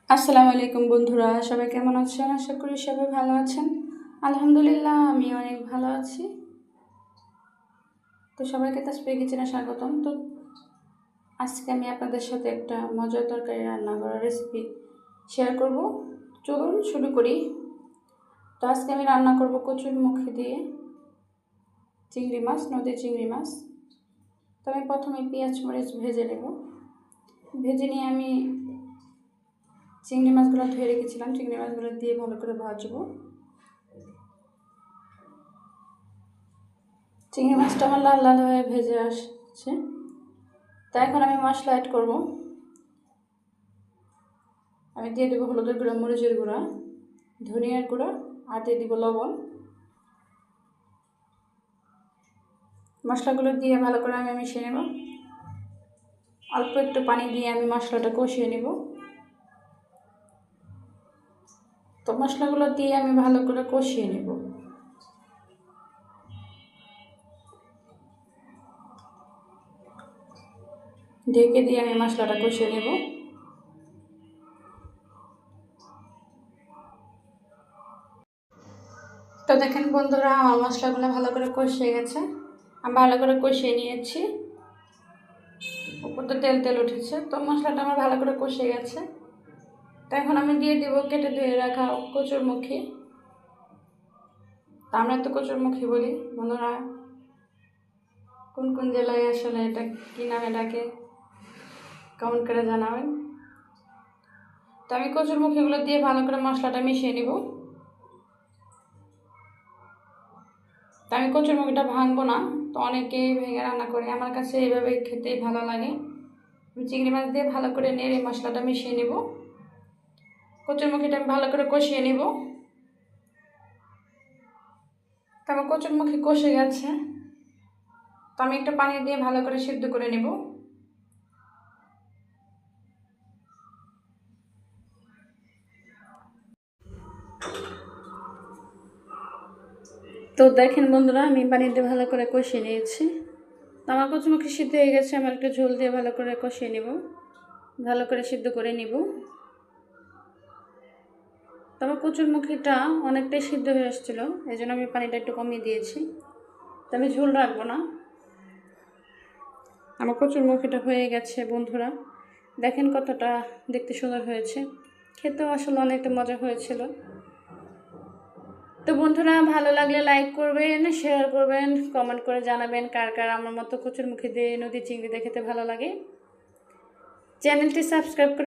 আসসালামু আলাইকুম বন্ধুরা, সবাই কেমন আছেন? আশা করি সবাই ভালো আছেন। আলহামদুলিল্লাহ, আমি অনেক ভালো আছি। তো সবাইকে তাসফিয়া কিচেনে স্বাগতম। তো আজকে আমি আপনাদের সাথে একটা মজার তরকারি রান্না করার রেসিপি শেয়ার করব। চলুন শুরু করি। তো আজকে আমি রান্না করব কচুরমুখী দিয়ে চিংড়ি মাছ, নদীর চিংড়ি মাছ। তো আমি প্রথমে পেঁয়াজ মরিচ ভেজে নেব। ভেজে নিয়ে আমি চিংড়ি মাছগুলো ধুয়ে রেখেছিলাম, চিংড়ি মাছগুলো দিয়ে ভালো করে ভাজবো। চিংড়ি মাছটা আমার লাল লাল হয়ে ভেজে আসছে। তো এখন আমি মশলা অ্যাড করব। আমি দিয়ে দেবো হলুদের গুঁড়া, মরিচের গুঁড়া, ধনিয়ার গুঁড়া, আর দিয়ে দিব লবণ। মশলাগুলো দিয়ে ভালো করে আমি মিশিয়ে নেব। অল্প একটু পানি দিয়ে আমি মশলাটা কষিয়ে নেব। তো মশলাগুলো দিয়ে আমি ভালো করে কষিয়ে নেব। ঢেকে দিয়ে আমি মশলাটা কষিয়ে নেব। তো দেখেন বন্ধুরা, আমার মশলাগুলো ভালো করে কষিয়ে গেছে। আমি ভালো করে কষিয়ে নিয়েছি। উপর তো তেল তেল উঠেছে। তো মশলাটা আমার ভালো করে কষে গেছে। তো এখন আমি দিয়ে দিব কেটে ধুয়ে রাখা কচুরমুখী। তা আমরা তো কচুরমুখী বলি। বন্ধুরা, কোন কোন জেলায় আসলে এটা কী নামে ডাকে কমেন্ট করে জানাবেন। তো আমি কচুরমুখীগুলো দিয়ে ভালো করে মশলাটা মিশিয়ে নিব। তো আমি কচুরমুখীটা ভাঙবো না। তো অনেকেই ভেঙে রান্না করে, আমার কাছে এইভাবে খেতেই ভালো লাগে। আমি চিংড়ি মাছ দিয়ে ভালো করে নেড়ে মশলাটা মিশিয়ে নেব। কচুরমুখীটা আমি ভালো করে কষিয়ে নেব। তো আমার কচুরমুখী কষে গেছে। তো আমি একটু পানি দিয়ে ভালো করে সিদ্ধ করে নেব। তো দেখেন বন্ধুরা, আমি পানি দিয়ে ভালো করে কষিয়ে নিয়েছি। তো আমার কচুরমুখী সিদ্ধ হয়ে গেছে। আমার একটু ঝোল দিয়ে ভালো করে কষিয়ে নেব, ভালো করে সিদ্ধ করে নিব। তো আমার কচুরমুখীটা অনেকটাই সিদ্ধ হয়ে আসছিলো, এই জন্য আমি পানিটা একটু কমিয়ে দিয়েছি। তো আমি ঝোল রাখবো না। আমার কচুরমুখীটা হয়ে গেছে বন্ধুরা। দেখেন কতটা দেখতে সুন্দর হয়েছে, খেতেও আসলে অনেকটা মজা হয়েছিল। তো বন্ধুরা, ভালো লাগলে লাইক করবেন, শেয়ার করবেন, কমেন্ট করে জানাবেন কার কার আমার মতো কচুরমুখী দিয়ে নদী চিংড়ি দিয়ে খেতে ভালো লাগে। চ্যানেলটি সাবস্ক্রাইব করে